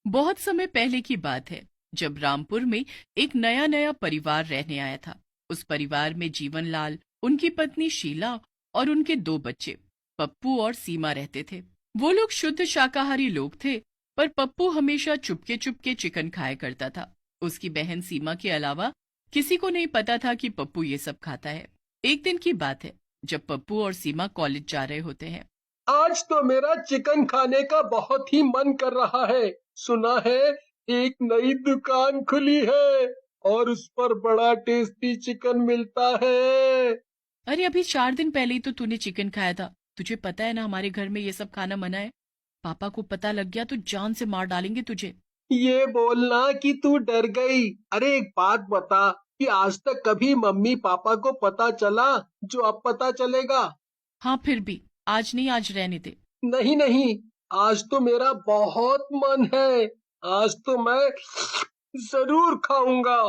बहुत समय पहले की बात है, जब रामपुर में एक नया नया परिवार रहने आया था। उस परिवार में जीवनलाल, उनकी पत्नी शीला और उनके दो बच्चे पप्पू और सीमा रहते थे। वो लोग शुद्ध शाकाहारी लोग थे, पर पप्पू हमेशा चुपके चुपके चिकन खाया करता था। उसकी बहन सीमा के अलावा किसी को नहीं पता था कि पप्पू ये सब खाता है। एक दिन की बात है, जब पप्पू और सीमा कॉलेज जा रहे होते हैं। आज तो मेरा चिकन खाने का बहुत ही मन कर रहा है। सुना है एक नई दुकान खुली है और उस पर बड़ा टेस्टी चिकन मिलता है। अरे अभी 4 दिन पहले ही तो तूने चिकन खाया था। तुझे पता है ना, हमारे घर में ये सब खाना मना है। पापा को पता लग गया तो जान से मार डालेंगे तुझे। ये बोलना कि तू डर गई। अरे एक बात बता कि आज तक कभी मम्मी पापा को पता चला जो अब पता चलेगा? हाँ फिर भी आज नहीं, आज रहने दे। नहीं नहीं, आज तो मेरा बहुत मन है। आज तो मैं जरूर खाऊंगा।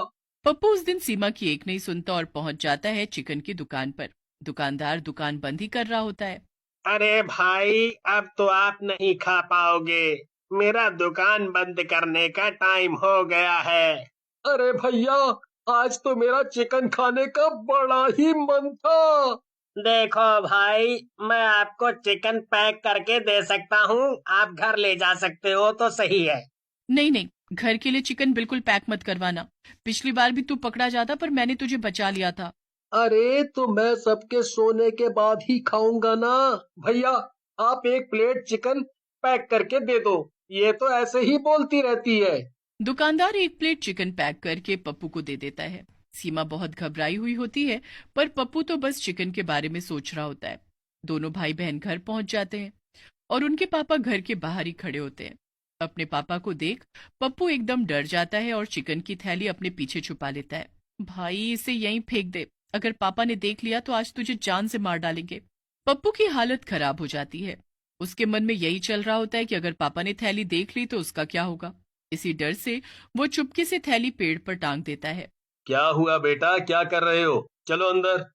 पप्पू उस दिन सीमा की एक नहीं सुनता और पहुंच जाता है चिकन की दुकान पर। दुकानदार दुकान बंद ही कर रहा होता है। अरे भाई, अब तो आप नहीं खा पाओगे। मेरा दुकान बंद करने का टाइम हो गया है। अरे भैया, आज तो मेरा चिकन खाने का बड़ा ही मन था। देखो भाई, मैं आपको चिकन पैक करके दे सकता हूँ। आप घर ले जा सकते हो तो सही है। नहीं नहीं, घर के लिए चिकन बिल्कुल पैक मत करवाना। पिछली बार भी तू पकड़ा जाता, पर मैंने तुझे बचा लिया था। अरे तो मैं सबके सोने के बाद ही खाऊंगा ना। भैया, आप एक प्लेट चिकन पैक करके दे दो। ये तो ऐसे ही बोलती रहती है। दुकानदार एक प्लेट चिकन पैक करके पप्पू को दे देता है। सीमा बहुत घबराई हुई होती है, पर पप्पू तो बस चिकन के बारे में सोच रहा होता है। दोनों भाई बहन घर पहुंच जाते हैं और उनके पापा घर के बाहर ही खड़े होते हैं। अपने पापा को देख पप्पू एकदम डर जाता है और चिकन की थैली अपने पीछे छुपा लेता है। भाई इसे यहीं फेंक दे, अगर पापा ने देख लिया तो आज तुझे जान से मार डालेंगे। पप्पू की हालत खराब हो जाती है। उसके मन में यही चल रहा होता है कि अगर पापा ने थैली देख ली तो उसका क्या होगा। इसी डर से वो चुपके से थैली पेड़ पर टांग देता है। क्या हुआ बेटा, क्या कर रहे हो? चलो अंदर।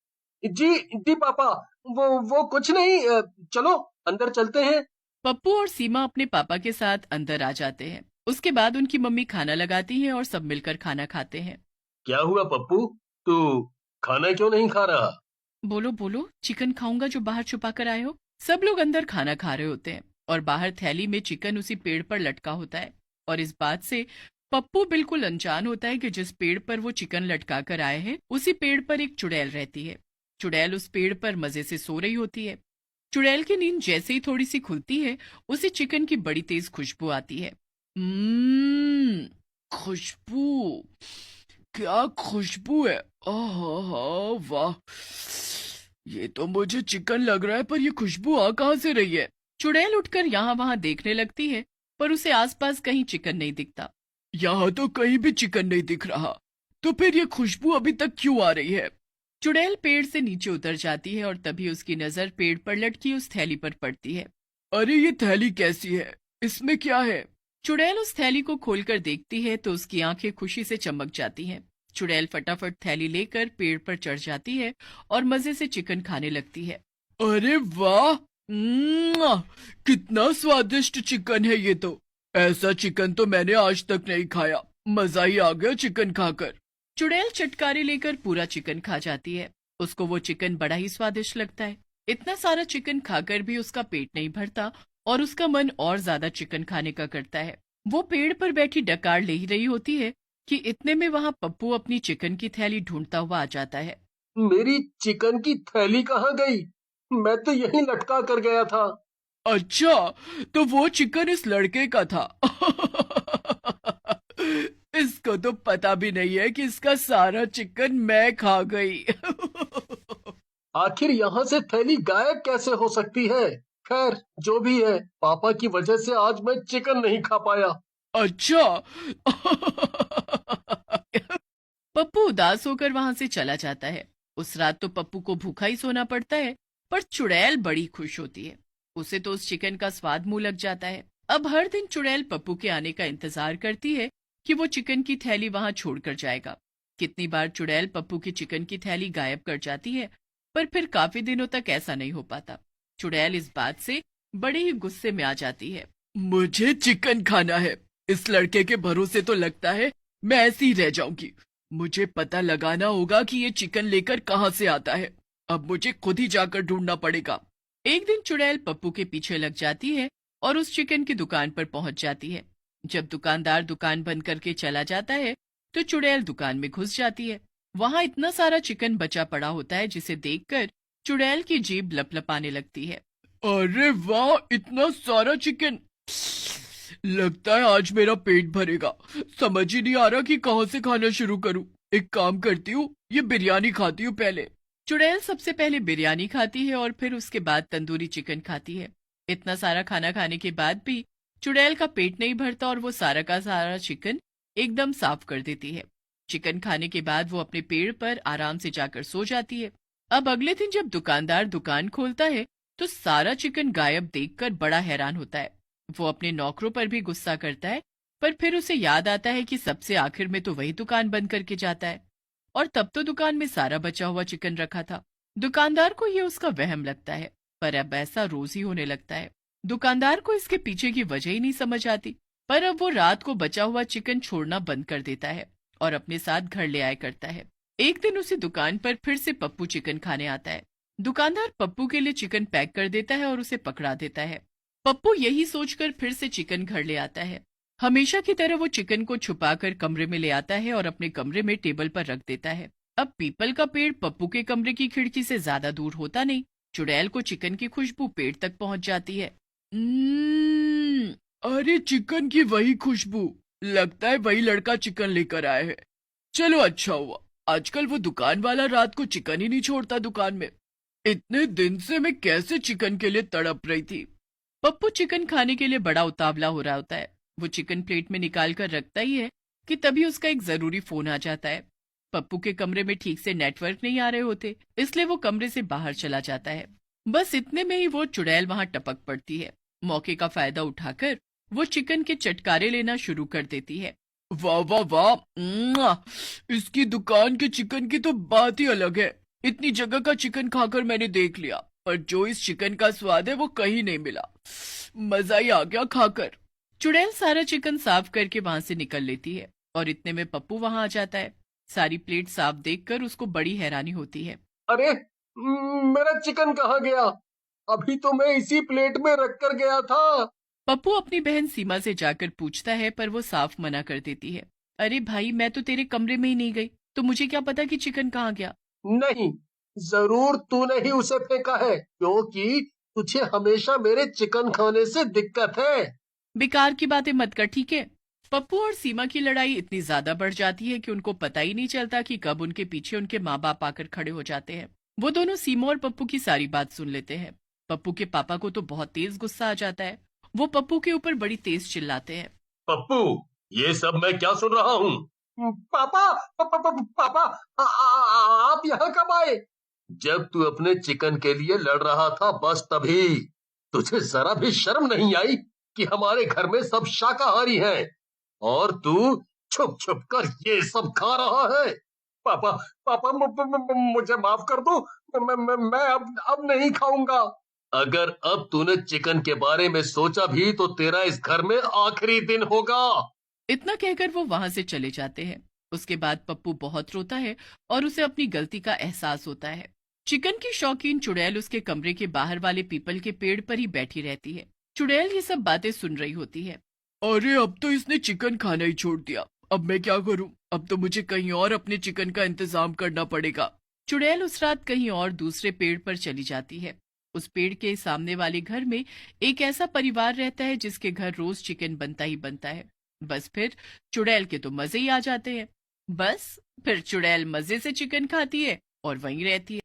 जी जी पापा, वो कुछ नहीं। चलो अंदर चलते हैं। पप्पू और सीमा अपने पापा के साथ अंदर आ जाते हैं। उसके बाद उनकी मम्मी खाना लगाती है और सब मिलकर खाना खाते हैं। क्या हुआ पप्पू, तू खाना क्यों नहीं खा रहा? बोलो बोलो, चिकन खाऊंगा जो बाहर छुपा कर आए हो। सब लोग अंदर खाना खा रहे होते हैं और बाहर थैली में चिकन उसी पेड़ पर लटका होता है। और इस बात से पप्पू बिल्कुल अनजान होता है कि जिस पेड़ पर वो चिकन लटका कर आए हैं उसी पेड़ पर एक चुड़ैल रहती है। चुड़ैल उस पेड़ पर मजे से सो रही होती है। चुड़ैल की नींद जैसे ही थोड़ी सी खुलती है, उसे चिकन की बड़ी तेज खुशबू आती है। हम्म, खुशबू, क्या खुशबू है। आहा, वाह, ये तो मुझे चिकन लग रहा है, पर ये खुशबू आ कहाँ से रही है। चुड़ैल उठकर यहाँ वहां देखने लगती है, पर उसे आसपास कहीं चिकन नहीं दिखता। यहाँ तो कहीं भी चिकन नहीं दिख रहा, तो फिर ये खुशबू अभी तक क्यों आ रही है। चुड़ैल पेड़ से नीचे उतर जाती है और तभी उसकी नजर पेड़ पर लटकी उस थैली पर पड़ती है। अरे ये थैली कैसी है, इसमें क्या है। चुड़ैल उस थैली को खोलकर देखती है तो उसकी आंखें खुशी से चमक जाती हैं। चुड़ैल फटाफट थैली लेकर पेड़ पर चढ़ जाती है और मजे से चिकन खाने लगती है। अरे वाह, कितना स्वादिष्ट चिकन है ये तो। ऐसा चिकन तो मैंने आज तक नहीं खाया। मजा ही आ गया चिकन खाकर। चुड़ैल चटकारे लेकर पूरा चिकन खा जाती है। उसको वो चिकन बड़ा ही स्वादिष्ट लगता है। इतना सारा चिकन खाकर भी उसका पेट नहीं भरता और उसका मन और ज्यादा चिकन खाने का करता है। वो पेड़ पर बैठी डकार ले ही रही होती है कि इतने में वहां पप्पू अपनी चिकन की थैली ढूंढता हुआ आ जाता है। मेरी चिकन की थैली कहाँ गई? मैं तो यहीं लटका कर गया था। अच्छा, तो वो चिकन इस लड़के का था। इसको तो पता भी नहीं है कि इसका सारा चिकन मैं खा गई। आखिर यहाँ से थैली गायब कैसे हो सकती है? खैर, जो भी है, पापा की वजह से आज मैं चिकन नहीं खा पाया। अच्छा। पप्पू उदास होकर वहां से चला जाता है। उस रात तो पप्पू को भूखा ही सोना पड़ता है, पर चुड़ैल बड़ी खुश होती है। उसे तो उस चिकन का स्वाद मुंह लग जाता है। अब हर दिन चुड़ैल पप्पू के आने का इंतजार करती है कि वो चिकन की थैली वहां छोड़कर जाएगा। कितनी बार चुड़ैल पप्पू की चिकन की थैली गायब कर जाती है, पर फिर काफी दिनों तक ऐसा नहीं हो पाता। चुड़ैल इस बात से बड़े ही गुस्से में आ जाती है। मुझे चिकन खाना है, इस लड़के के भरोसे तो लगता है मैं ऐसी ही रह जाऊंगी। मुझे पता लगाना होगा कि ये चिकन लेकर कहाँ से आता है। अब मुझे खुद ही जाकर ढूंढना पड़ेगा। एक दिन चुड़ैल पप्पू के पीछे लग जाती है और उस चिकन की दुकान पर पहुंच जाती है। जब दुकानदार दुकान बंद करके चला जाता है तो चुड़ैल दुकान में घुस जाती है। वहां इतना सारा चिकन बचा पड़ा होता है जिसे देखकर चुड़ैल की जीभ लपलपाने लगती है। अरे वाह, इतना सारा चिकन! लगता है आज मेरा पेट भरेगा। समझ ही नहीं आ रहा कि कहाँ से खाना शुरू करूं। एक काम करती हूँ, ये बिरयानी खाती हूँ पहले। चुड़ैल सबसे पहले बिरयानी खाती है और फिर उसके बाद तंदूरी चिकन खाती है। इतना सारा खाना खाने के बाद भी चुड़ैल का पेट नहीं भरता और वो सारा का सारा चिकन एकदम साफ कर देती है। चिकन खाने के बाद वो अपने पेड़ पर आराम से जाकर सो जाती है। अब अगले दिन जब दुकानदार दुकान खोलता है तो सारा चिकन गायब देखकर बड़ा हैरान होता है। वो अपने नौकरों पर भी गुस्सा करता है, पर फिर उसे याद आता है कि सबसे आखिर में तो वही दुकान बंद करके जाता है और तब तो दुकान में सारा बचा हुआ चिकन रखा था। दुकानदार को ये उसका वहम लगता है, पर अब ऐसा रोज ही होने लगता है। दुकानदार को इसके पीछे की वजह ही नहीं समझ आती, पर अब वो रात को बचा हुआ चिकन छोड़ना बंद कर देता है और अपने साथ घर ले आया करता है। एक दिन उसी दुकान पर फिर से पप्पू चिकन खाने आता है। दुकानदार पप्पू के लिए चिकन पैक कर देता है और उसे पकड़ा देता है। पप्पू यही सोचकर फिर से चिकन घर ले आता है। हमेशा की तरह वो चिकन को छुपाकर कमरे में ले आता है और अपने कमरे में टेबल पर रख देता है। अब पीपल का पेड़ पप्पू के कमरे की खिड़की से ज्यादा दूर होता नहीं। चुड़ैल को चिकन की खुशबू पेड़ तक पहुंच जाती है। अरे चिकन की वही खुशबू! लगता है वही लड़का चिकन लेकर आया है। चलो अच्छा हुआ, आजकल वो दुकान वाला रात को चिकन ही नहीं छोड़ता दुकान में। इतने दिन से मैं कैसे चिकन के लिए तड़प रही थी। पप्पू चिकन खाने के लिए बड़ा उतावला हो रहा होता है। वो चिकन प्लेट में निकाल कर रखता ही है कि तभी उसका एक जरूरी फोन आ जाता है। पप्पू के कमरे में ठीक से नेटवर्क नहीं आ रहे होते, इसलिए वो कमरे से बाहर चला जाता है। बस इतने में ही वो चुड़ैल वहां टपक पड़ती है। मौके का फायदा उठाकर वो चिकन के चटकारे लेना शुरू कर देती है। वाह वाह वाह, इसकी दुकान के चिकन की तो बात ही अलग है। इतनी जगह का चिकन खाकर मैंने देख लिया, पर जो इस चिकन का स्वाद है वो कहीं नहीं मिला। मजा ही आ गया खाकर। चुड़ैल सारा चिकन साफ करके वहां से निकल लेती है और इतने में पप्पू वहां आ जाता है। सारी प्लेट साफ देखकर उसको बड़ी हैरानी होती है। अरे मेरा चिकन कहाँ गया? अभी तो मैं इसी प्लेट में रख कर गया था। पप्पू अपनी बहन सीमा से जाकर पूछता है, पर वो साफ मना कर देती है। अरे भाई, मैं तो तेरे कमरे में ही नहीं गई, तो मुझे क्या पता कि चिकन कहाँ गया। नहीं, जरूर तूने ही उसे फेंका है, क्योंकि तुझे हमेशा मेरे चिकन खाने से दिक्कत है। बेकार की बातें मत कर, ठीक है? पप्पू और सीमा की लड़ाई इतनी ज्यादा बढ़ जाती है कि उनको पता ही नहीं चलता कि कब उनके पीछे उनके माँ बाप आकर खड़े हो जाते हैं। वो दोनों सीमा और पप्पू की सारी बात सुन लेते हैं। पप्पू के पापा को तो बहुत तेज गुस्सा आ जाता है। वो पप्पू के ऊपर बड़ी तेज चिल्लाते हैं। पप्पू, ये सब मैं क्या सुन रहा हूँ? पापा, पापा, आप यहाँ कब आए? जब तू अपने चिकन के लिए लड़ रहा था, बस तभी। तुझे जरा भी शर्म नहीं आई कि हमारे घर में सब शाकाहारी हैं और तू छुप छुप कर ये सब खा रहा है। पापा, पापा, मुझे माफ कर दो। मैं अब नहीं खाऊंगा। अगर अब तूने चिकन के बारे में सोचा भी तो तेरा इस घर में आखिरी दिन होगा। इतना कहकर वो वहां से चले जाते हैं। उसके बाद पप्पू बहुत रोता है और उसे अपनी गलती का एहसास होता है। चिकन की शौकीन चुड़ैल उसके कमरे के बाहर वाले पीपल के पेड़ पर ही बैठी रहती है। चुड़ैल ये सब बातें सुन रही होती है। अरे अब तो इसने चिकन खाना ही छोड़ दिया, अब मैं क्या करूं? अब तो मुझे कहीं और अपने चिकन का इंतजाम करना पड़ेगा। चुड़ैल उस रात कहीं और दूसरे पेड़ पर चली जाती है। उस पेड़ के सामने वाले घर में एक ऐसा परिवार रहता है जिसके घर रोज चिकन बनता ही बनता है। बस फिर चुड़ैल के तो मजे ही आ जाते हैं। बस फिर चुड़ैल मजे से चिकन खाती है और वहीं रहती है।